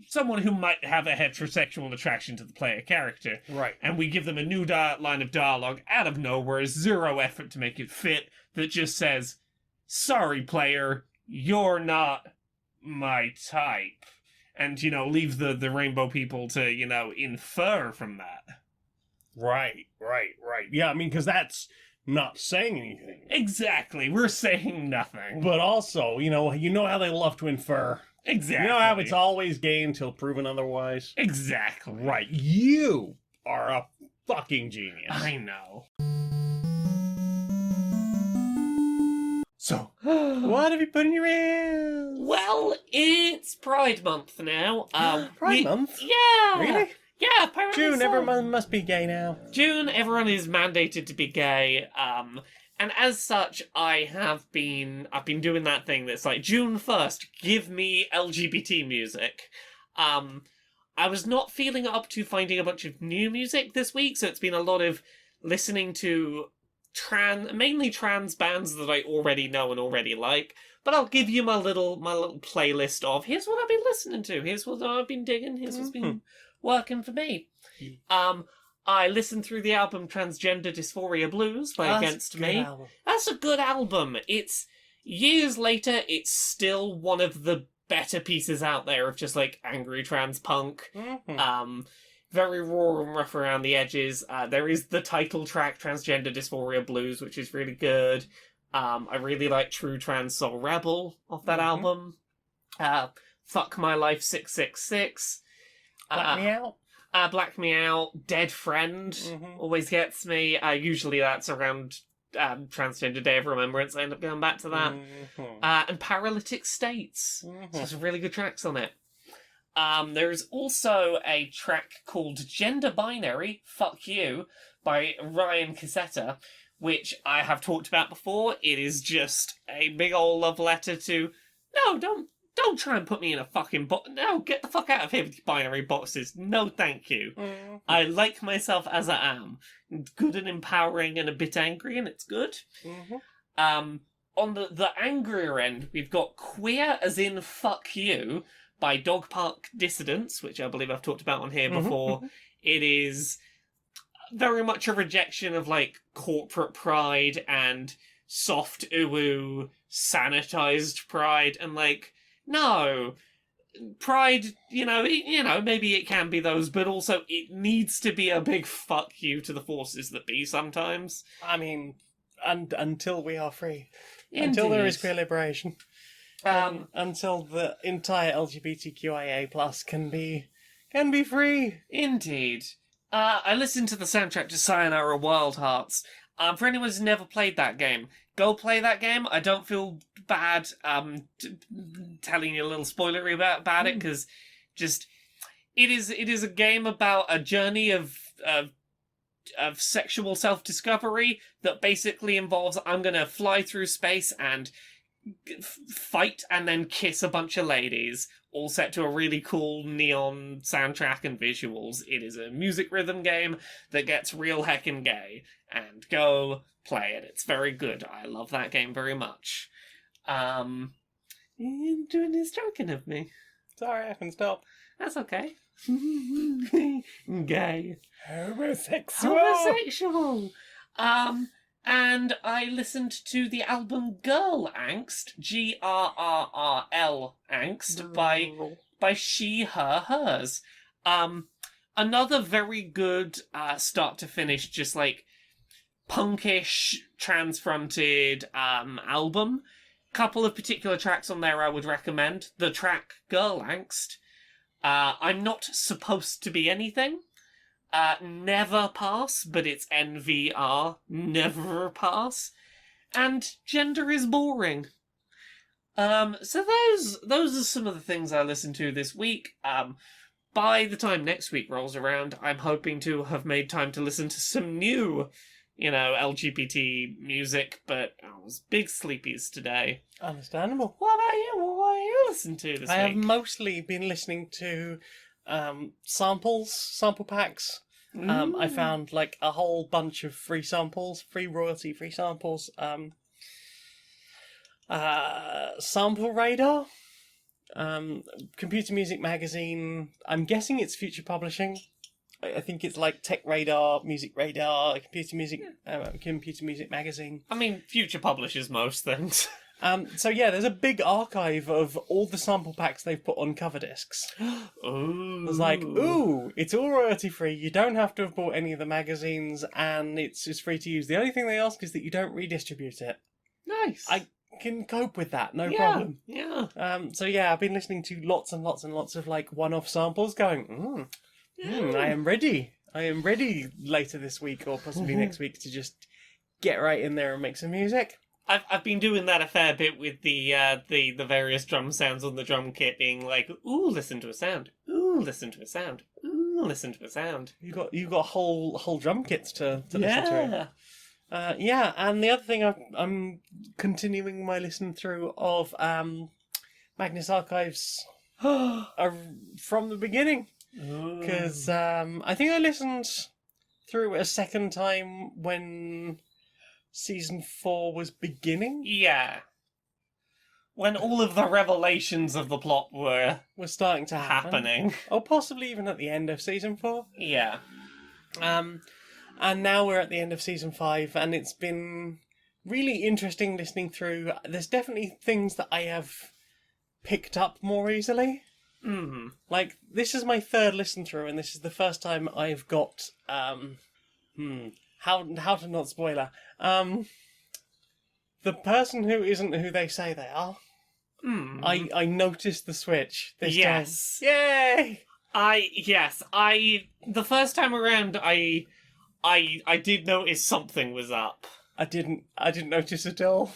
S5: someone who might have a heterosexual attraction to the player character,
S1: Right.
S5: and we give them a new line of dialogue out of nowhere, zero effort to make it fit, that just says, "Sorry, player, you're not my type," and leave the rainbow people to infer from that.
S1: Right. Yeah, because that's not saying anything.
S5: Exactly, we're saying nothing.
S1: But also, you know how they love to infer.
S5: Exactly.
S1: You know how it's always gay until proven otherwise?
S5: Exactly.
S1: Right. You are a fucking genius.
S5: I know.
S1: So, what have you put in your ears?
S2: Well, it's Pride Month now.
S1: Pride Month?
S2: Yeah.
S1: Really?
S2: Yeah, apparently
S1: June,
S2: so.
S1: everyone must be gay now.
S2: June, everyone is mandated to be gay. And as such, I've been doing that thing that's like, June 1st, give me LGBT music. I was not feeling up to finding a bunch of new music this week, so it's been a lot of listening to mainly trans bands that I already know and already like. But I'll give you my little playlist of here's what I've been listening to, here's what I've been digging, here's what's been working for me. I listened through the album Transgender Dysphoria Blues by Against Me.
S1: Album.
S2: That's a good album. It's years later, it's still one of the better pieces out there of just like angry trans punk. Very raw and rough around the edges. There is the title track Transgender Dysphoria Blues, which is really good. I really like True Trans Soul Rebel off that album. Fuck My Life 666.
S1: Black Me Out.
S2: Black Me Out. Dead Friend always gets me. Usually that's around Transgender Day of Remembrance. I end up going back to that. And Paralytic States. So there's some really good tracks on it. There's also a track called Gender Binary, Fuck You, by Ryan Cassetta, which I have talked about before. It is just a big old love letter to, no, don't try and put me in a fucking box. No, get the fuck out of here with your binary boxes. No, thank you. I like myself as I am. It's good and empowering and a bit angry, and it's good. On the angrier end, we've got Queer as in Fuck You by Dog Park Dissidents, which I believe I've talked about on here before. It is very much a rejection of like corporate pride and soft ooh sanitized pride, and like, no, pride, maybe it can be those, but also it needs to be a big fuck you to the forces that be sometimes.
S1: I mean, and until we are free.
S2: Indeed.
S1: Until there is queer liberation. Until the entire LGBTQIA plus can be free.
S2: Indeed. I listened to the soundtrack to Sayonara Wild Hearts. For anyone who's never played that game, go play that game. I don't feel bad telling you a little spoilery about it, because just it is a game about a journey of sexual self-discovery that basically involves, I'm gonna fly through space and fight and then kiss a bunch of ladies, all set to a really cool neon soundtrack and visuals. It is a music rhythm game that gets real heckin' gay, and go play it. It's very good. I love that game very much. You're doing this joking of me.
S1: Sorry, I can stop.
S2: That's okay. Gay.
S1: Homosexual.
S2: And I listened to the album Girl Angst, GRRRL Angst, by She, Her, Hers. Another very good start to finish, just like punkish, trans-fronted album. Couple of particular tracks on there I would recommend. The track Girl Angst. I'm Not Supposed to Be Anything. Never Pass, but it's NVR, Never Pass, and Gender is Boring. So those are some of the things I listened to this week. By the time next week rolls around, I'm hoping to have made time to listen to some new, LGBT music, but I was big sleepies today.
S1: Understandable.
S2: What about you? What are you listening to this week?
S1: I have mostly been listening to sample packs. I found like a whole bunch of free samples, royalty-free samples. Sample Radar, Computer Music Magazine. I'm guessing it's Future Publishing. I think it's like Tech Radar, Music Radar, Computer Music Magazine.
S2: I mean, Future publishes most things.
S1: So yeah, there's a big archive of all the sample packs they've put on cover discs.
S2: Ooh.
S1: It's like, it's all royalty free. You don't have to have bought any of the magazines, and it's just free to use. The only thing they ask is that you don't redistribute it.
S2: Nice.
S1: I can cope with that, no problem.
S2: Yeah.
S1: So yeah, I've been listening to lots and lots and lots of like one-off samples, going, I am ready. I am ready later this week or possibly next week to just get right in there and make some music.
S2: I've been doing that a fair bit with the various drum sounds on the drum kit, being like, ooh, listen to a sound. Ooh, listen to a sound. Ooh, listen to a sound.
S1: You got whole drum kits to listen to. Yeah, and the other thing I'm continuing my listen through of Magnus Archives from the beginning. Because I think I listened through a second time when season 4 was beginning.
S2: Yeah. When all of the revelations of the plot were
S1: Was starting to happen.
S2: happening.
S1: Or possibly even at the end of season 4.
S2: Yeah.
S1: And now we're at the end of season 5, and it's been really interesting listening through. There's definitely things that I have picked up more easily.
S2: Mm-hmm.
S1: Like, this is my third listen through, and this is the first time I've got, how to not spoiler, the person who isn't who they say they are. I noticed the switch this
S2: Yes.
S1: time. Yay!
S2: The first time around, I did notice something was up.
S1: I didn't notice at all.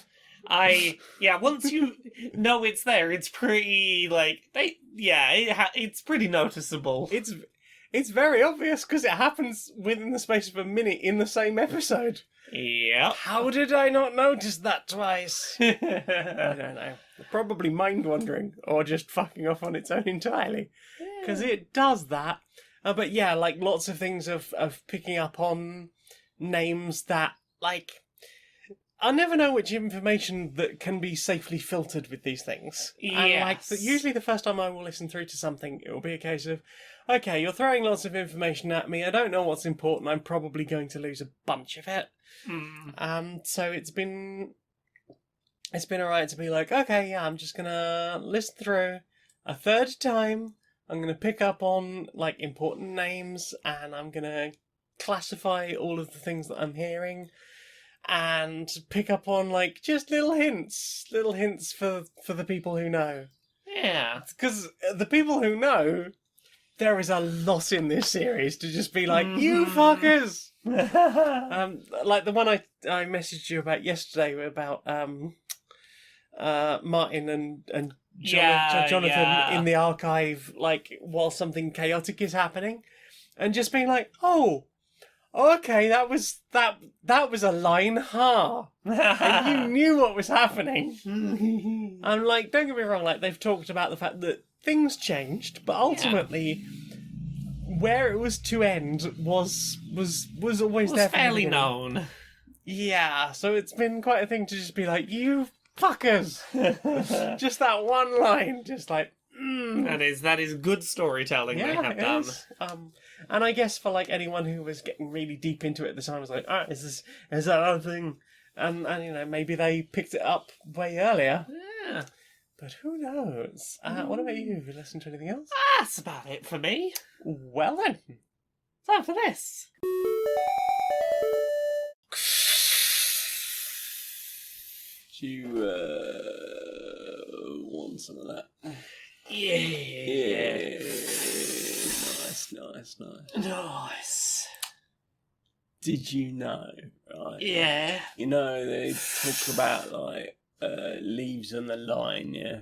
S2: Once you know it's there, it's pretty, it's pretty noticeable.
S1: It's very obvious because it happens within the space of a minute in the same episode.
S2: Yep.
S1: How did I not notice that twice? I don't know. Probably mind wandering or just fucking off on its own entirely. Because it does that. But yeah, like lots of things of picking up on names that, like, I never know which information that can be safely filtered with these things. And like, usually the first time I will listen through to something, it will be a case of, okay, you're throwing lots of information at me. I don't know what's important. I'm probably going to lose a bunch of it. So it's been alright to be like, okay, yeah, I'm just gonna listen through a third time. I'm gonna pick up on like important names, and I'm gonna classify all of the things that I'm hearing, and pick up on like just little hints for the people who know.
S2: Yeah.
S1: Because the people who know, there is a lot in this series to just be like, you fuckers! Like the one I messaged you about yesterday about Martin and Jonathan in the archive, like while something chaotic is happening, and just being like, oh, okay, that was a line, and you knew what was happening. I'm like, don't get me wrong, like they've talked about the fact that things changed, but ultimately, where it was to end was always there.
S2: Fairly known.
S1: Yeah, so it's been quite a thing to just be like, you fuckers, just that one line, just like.
S2: That is good storytelling they have done.
S1: And I guess for like anyone who was getting really deep into it at the time was like, is that other thing? And you know, maybe they picked it up way earlier.
S2: Yeah.
S1: But who knows? What about you? Have you listened to anything else?
S2: That's about it for me.
S1: Well then.
S2: Time for this.
S1: Do you want some of that?
S2: Yeah.
S1: Nice. Did you know, right?
S2: Yeah.
S1: You know, they talk about, like, leaves on the line, yeah?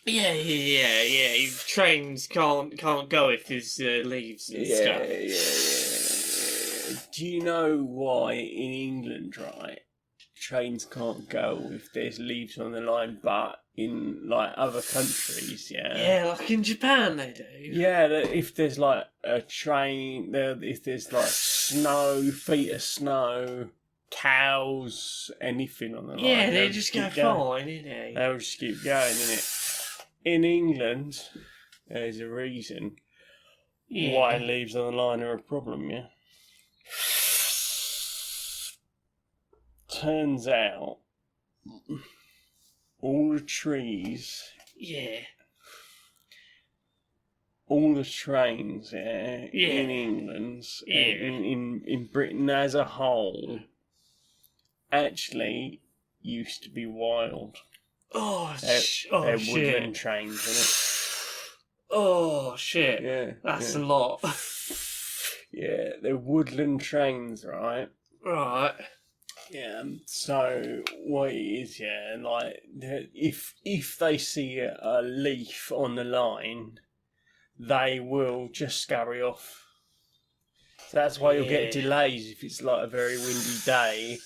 S2: Yeah. Trains can't go if there's leaves and stuff.
S1: Yeah. Do you know why in England, right, trains can't go if there's leaves on the line, but in, like, other countries,
S2: Yeah, like in Japan they do.
S1: Yeah, if there's, like, a train, if there's, like, snow, feet of snow, cows, anything on the line.
S2: Yeah, they just go fine, innit?
S1: They'll just keep going, innit? In England, there's a reason why leaves on the line are a problem, yeah? Turns out, all the trees, all the trains, in England, in Britain as a whole, actually used to be wild. They're woodland trains, innit?
S2: Oh shit!
S1: Yeah,
S2: that's a lot.
S1: Yeah, they're woodland trains, right?
S2: Right.
S1: Yeah, so what it is, like if they see a leaf on the line, they will just scurry off. So that's why you'll get delays if it's like a very windy day.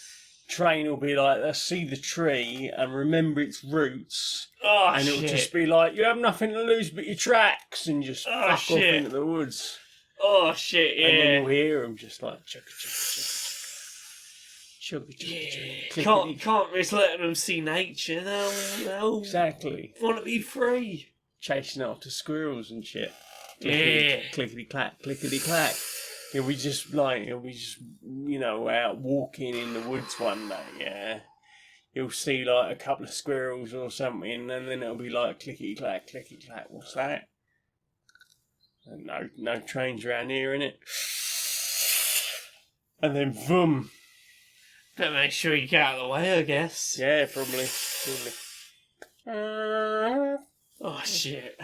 S1: train will be like, let's see the tree and remember its roots.
S2: Oh,
S1: And it'll
S2: shit.
S1: just be like, you have nothing to lose but your tracks, and just
S2: Oh,
S1: fuck off
S2: shit.
S1: into the woods.
S2: Oh, shit, yeah.
S1: And then you'll hear them just like, chugga, chugga, chugga, chugga,
S2: Yeah.
S1: chugga, clickety.
S2: Can't risk letting them see nature. They'll
S1: Exactly.
S2: want to be free.
S1: Chasing after squirrels and shit.
S2: Yeah.
S1: Clickety clack, clickety clack. You'll be just, you know, out walking in the woods one day, yeah. You'll see like a couple of squirrels or something, and then it'll be like clickety clack, what's that? And no trains around here, innit? And then boom.
S2: Better make sure you get out of the way, I guess.
S1: Yeah, probably.
S2: Oh, shit.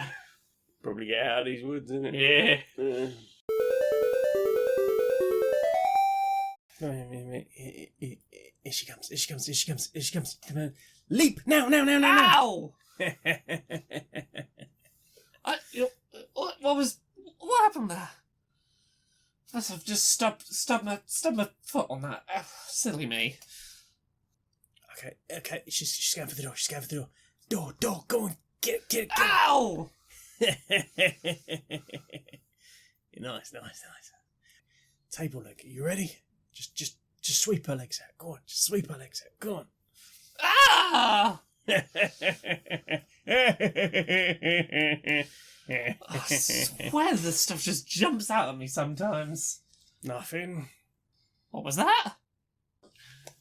S1: Probably get out of these woods, innit?
S2: Yeah.
S1: Here she comes. Come on. Leap! Now!
S2: Ow! What happened there? Must have just stubbed my foot on that. Silly me.
S1: Okay. She's going for the door. Door, go on. Get it.
S2: Ow!
S1: Nice. Table leg, are you ready? Just sweep her legs out. Go on, just sweep her legs out. Go on.
S2: Ah! I swear this stuff just jumps out at me sometimes.
S1: Nothing.
S2: What was that?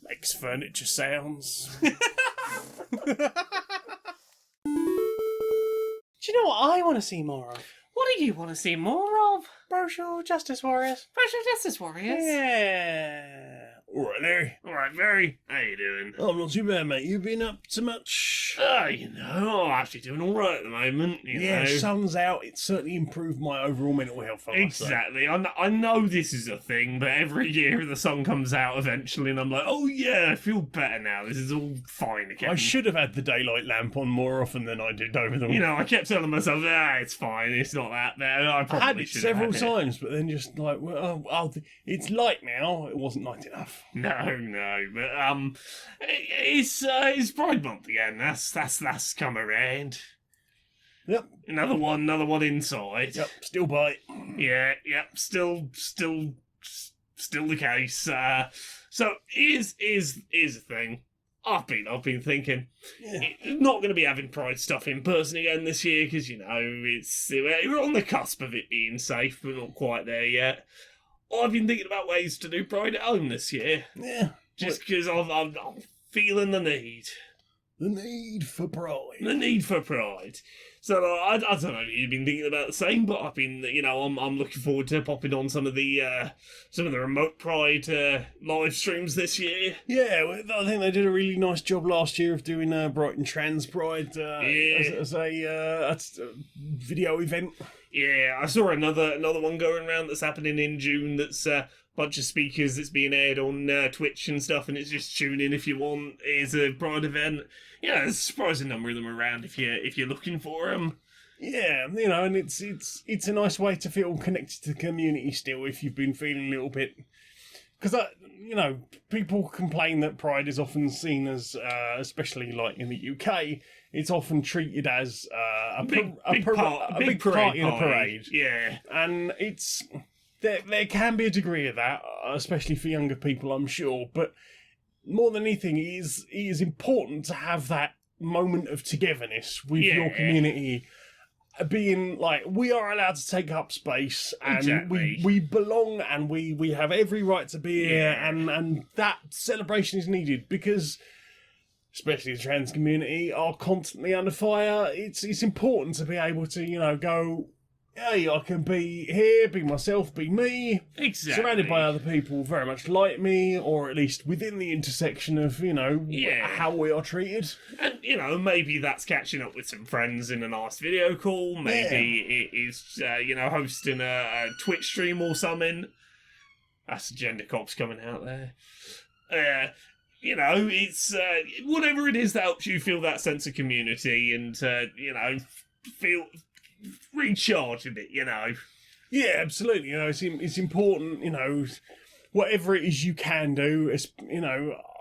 S1: Makes furniture sounds. Do you know what I want to see more of?
S2: What do you want to see more of?
S1: Social Justice Warriors.
S2: Social Justice Warriors?
S1: Yeah. Alright, Larry.
S5: Alright, Barry. How you doing?
S1: I'm not too bad, mate. You been up to much?
S5: You know, I'm actually doing alright at the moment, you know.
S1: Sun's out. It's certainly improved my overall mental health. I must say.
S5: Exactly. I know this is a thing, but every year the song comes out eventually, and I'm like, oh yeah, I feel better now. This is all fine again.
S1: I should have had the daylight lamp on more often than I did over the.
S5: You know, I kept telling myself, it's fine. It's not that bad. I probably
S1: I had it
S5: should
S1: several
S5: have had it.
S1: times, but then just like, it's light now. It wasn't light enough.
S5: No, but it's Pride Month again. That's come around.
S1: Yep.
S5: Another one inside.
S1: Yep. Still bite.
S5: Yeah, still the case. So here's the thing. I've been thinking, not going to be having Pride stuff in person again this year because we're on the cusp of it being safe, but not quite there yet. I've been thinking about ways to do Pride at home this year.
S1: Yeah.
S5: Just because I'm feeling the need.
S1: The need for pride.
S5: The need for pride. So I don't know if you've been thinking about the same, but I've been, I'm looking forward to popping on some of the remote Pride live streams this year.
S1: Yeah, I think they did a really nice job last year of doing Brighton Trans Pride as a video event.
S5: Yeah, I saw another one going around that's happening in June. That's a bunch of speakers that's being aired on Twitch and stuff, and it's just tune in if you want. It's a Pride event. Yeah, there's a surprising number of them around if you're looking for them.
S1: Yeah, and it's a nice way to feel connected to the community still if you've been feeling a little bit. Because people complain that Pride is often seen as, especially like in the UK, it's often treated as a big party in a parade.
S5: Yeah,
S1: and it's there can be a degree of that, especially for younger people, I'm sure. But more than anything, it is important to have that moment of togetherness with your community. Being like, we are allowed to take up space, and
S5: exactly.
S1: we belong, and we have every right to be here, and that celebration is needed because, especially the trans community, are constantly under fire. It's important to be able to go, hey, I can be here, be myself, be me,
S5: exactly.
S1: surrounded by other people very much like me, or at least within the intersection of how we are treated.
S5: And maybe that's catching up with some friends in a nice video call. Maybe it is hosting a Twitch stream or something. That's the gender cops coming out there. It's whatever it is that helps you feel that sense of community and feel recharge a bit,
S1: Yeah, absolutely. It's important. Whatever it is you can do.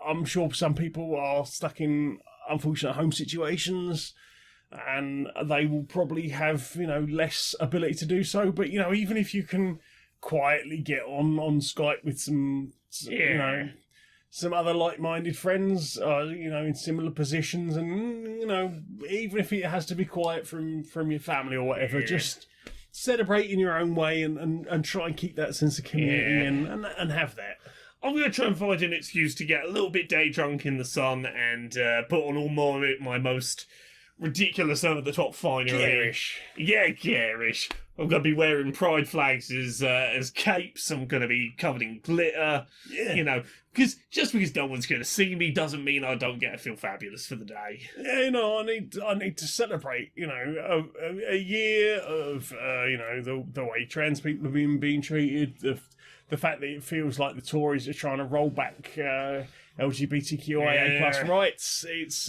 S6: I'm sure some people are stuck in unfortunate home situations, and they will probably have, less ability to do so. But, even if you can quietly get on Skype with some, some other like-minded friends, in similar positions, and, even if it has to be quiet from your family or whatever, just celebrate in your own way and try and keep that sense of community and have that.
S5: I'm going to try and find an excuse to get a little bit day drunk in the sun and put on all my most ridiculous over-the-top finery.
S6: Garish.
S5: Yeah, garish. I'm going to be wearing pride flags as capes. I'm going to be covered in glitter.
S6: Yeah.
S5: Because just because no one's going to see me doesn't mean I don't get to feel fabulous for the day.
S6: Yeah, I need to celebrate, a year of, the way trans people have been being treated, the fact that it feels like the Tories are trying to roll back LGBTQIA plus rights. It's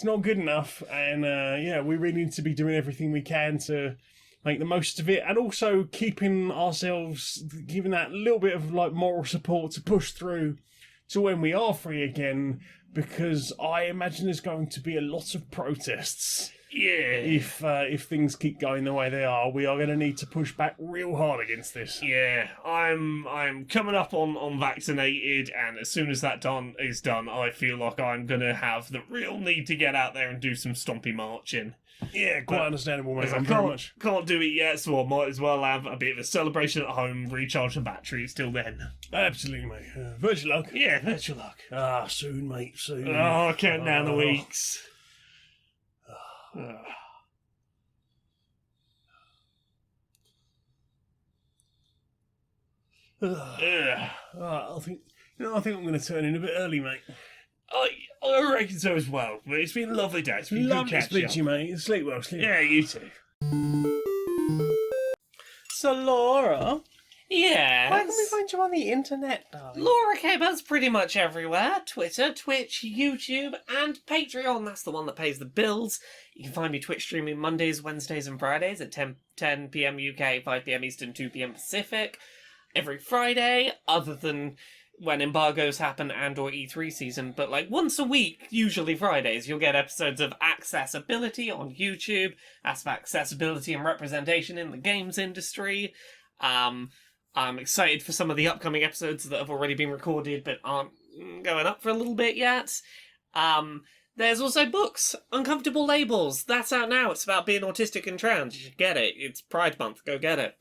S6: not good enough, and we really need to be doing everything we can to make the most of it, and also giving that little bit of moral support to push through to when we are free again, because I imagine there's going to be a lot of protests.
S5: Yeah.
S6: If things keep going the way they are, we are going to need to push back real hard against this.
S5: Yeah, I'm coming up on vaccinated, and as soon as that is done, I feel like I'm going to have the real need to get out there and do some stompy marching.
S6: Yeah, quite understandable, mate.
S5: Can't do it yet, so I might as well have a bit of a celebration at home, recharge the batteries till then.
S6: Absolutely, mate. Virtual luck.
S5: Yeah, virtual luck.
S6: Soon, mate, soon.
S5: Oh, counting down the weeks.
S6: I think I'm going to turn in a bit early, mate.
S5: I reckon so as well. But it's been a lovely day. It's been
S6: Lovely
S5: good
S6: to speak
S5: catch
S6: to you, mate. Sleep well,
S5: Yeah, you too.
S1: So, Laura,
S2: Yes.
S1: where can we find you on the internet, darling?
S2: Laura Cabot's pretty much everywhere. Twitter, Twitch, YouTube, and Patreon. That's the one that pays the bills. You can find me Twitch streaming Mondays, Wednesdays, and Fridays at 10 p.m. UK, 5 p.m. Eastern, 2 p.m. Pacific. Every Friday, other than when embargoes happen and or E3 season, but once a week, usually Fridays, you'll get episodes of Accessibility on YouTube. That's about accessibility and representation in the games industry. I'm excited for some of the upcoming episodes that have already been recorded but aren't going up for a little bit yet. There's also books, Uncomfortable Labels. That's out now. It's about being autistic and trans. You should get it. It's Pride Month. Go get it.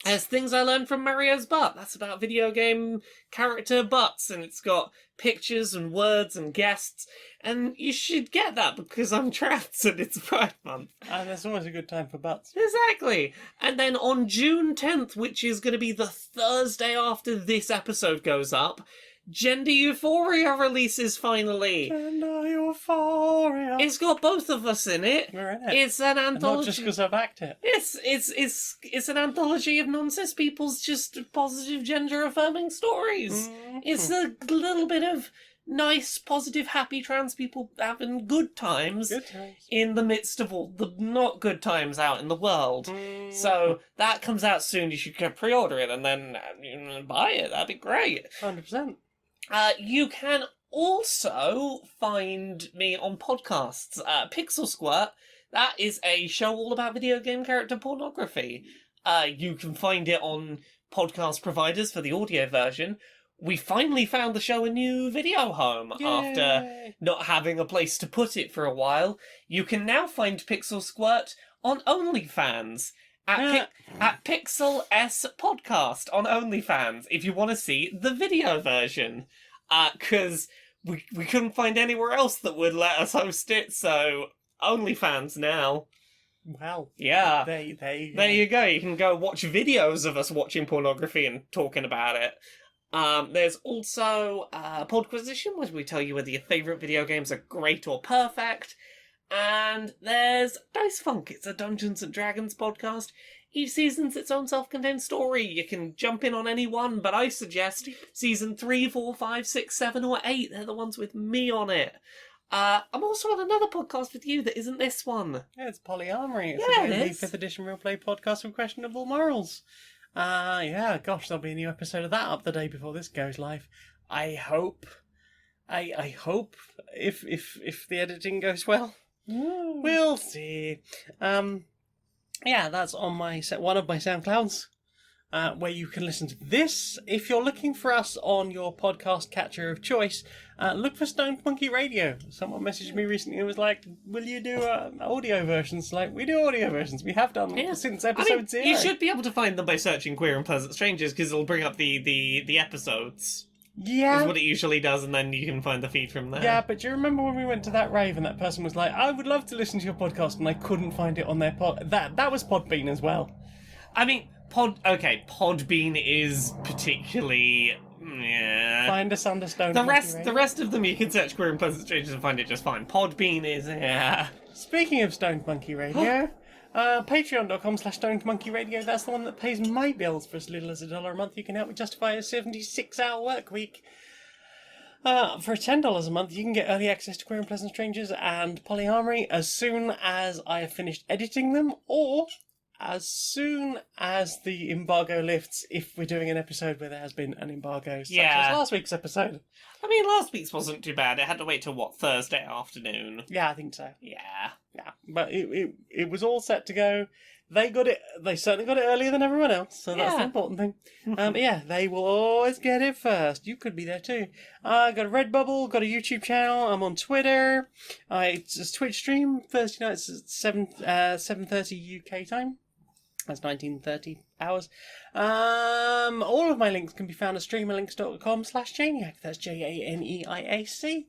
S2: There's Things I Learned from Mario's Butt. That's about video game character butts, and it's got pictures and words and guests. And you should get that because I'm trans and it's Pride Month.
S1: And there's always a good time for butts.
S2: Exactly. And then on June 10th, which is going to be the Thursday after this episode goes up, Gender Euphoria releases finally.
S1: Gender Euphoria.
S2: It's got both of us in it.
S1: We're in it.
S2: It's an
S1: And
S2: anthology.
S1: not just because I've acted.
S2: It's an anthology of non-cis people's just positive gender-affirming stories. It's a little bit of nice, positive, happy trans people having good times.
S1: Good times.
S2: In the midst of all the not good times out in the world. So that comes out soon. You should go pre-order it and then buy it. That'd be great.
S1: 100%.
S2: You can also find me on podcasts. Pixel Squirt, that is a show all about video game character pornography. You can find it on podcast providers for the audio version. We finally found the show a new video home after not having a place to put it for a while. You can now find Pixel Squirt on OnlyFans. At Pixel S Podcast on OnlyFans, if you want to see the video version. Because we couldn't find anywhere else that would let us host it, so OnlyFans now.
S1: Well,
S2: Yeah.
S1: there you go.
S2: There you go. You can go watch videos of us watching pornography and talking about it. There's also Podquisition, where we tell you whether your favourite video games are great or perfect. And there's Dice Funk. It's a Dungeons and Dragons podcast. Each season's its own self-contained story. You can jump in on any one, but I suggest season 3, 4, 5, 6, 7, or 8. They're the ones with me on it. I'm also on another podcast with you that isn't this one.
S1: Yeah, it's Polyamory. It's
S2: Yeah,
S1: a
S2: it
S1: D&D
S2: is.
S1: 5th edition real play podcast with questionable morals. Yeah, gosh, there'll be a new episode of that up the day before this goes live. I hope. I hope if the editing goes well. We'll see. Yeah, that's on my one of my SoundClouds, where you can listen to this. If you're looking for us on your podcast catcher of choice, look for Stoned Monkey Radio. Someone messaged me recently and was like, "Will you do audio versions?" Like, we do audio versions. We have done since episode 0.
S2: You should be able to find them by searching Queer and Pleasant Strangers, because it'll bring up the episodes.
S1: Yeah.
S2: Is what it usually does, and then you can find the feed from there.
S1: Yeah, but do you remember when we went to that rave and that person was like, "I would love to listen to your podcast," and I couldn't find it on their pod. That was Podbean as well.
S2: I mean, Podbean is particularly. Yeah.
S1: Find us under Stone.
S2: The rest of them you can search Queer and Pleasant Strangers and find it just fine. Podbean is
S1: Speaking of Stoned Monkey Radio, patreon.com/stonedmonkeyradio. That's the one that pays my bills for as little as $1 a month. You can help me justify a 76-hour work week. For $10 a month, you can get early access to Queer and Pleasant Strangers and Polyamory as soon as I have finished editing them, or as soon as the embargo lifts, if we're doing an episode where there has been an embargo, such as last week's episode.
S2: I mean, last week's wasn't too bad. It had to wait till, Thursday afternoon?
S1: Yeah, I think so.
S2: Yeah.
S1: Yeah, but it was all set to go. They certainly got it earlier than everyone else, so that's the important thing. But yeah, they will always get it first. You could be there too. Got a Redbubble, got a YouTube channel, I'm on Twitter. It's a Twitch stream, Thursday nights at 7:30 UK time. That's 19:30 hours. All of my links can be found at streamerlinks.com/Janiac. That's JANEIAC.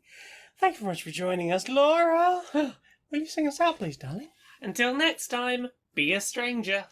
S1: Thank you very much for joining us, Laura. Will you sing us out, please, darling?
S2: Until next time, be a stranger.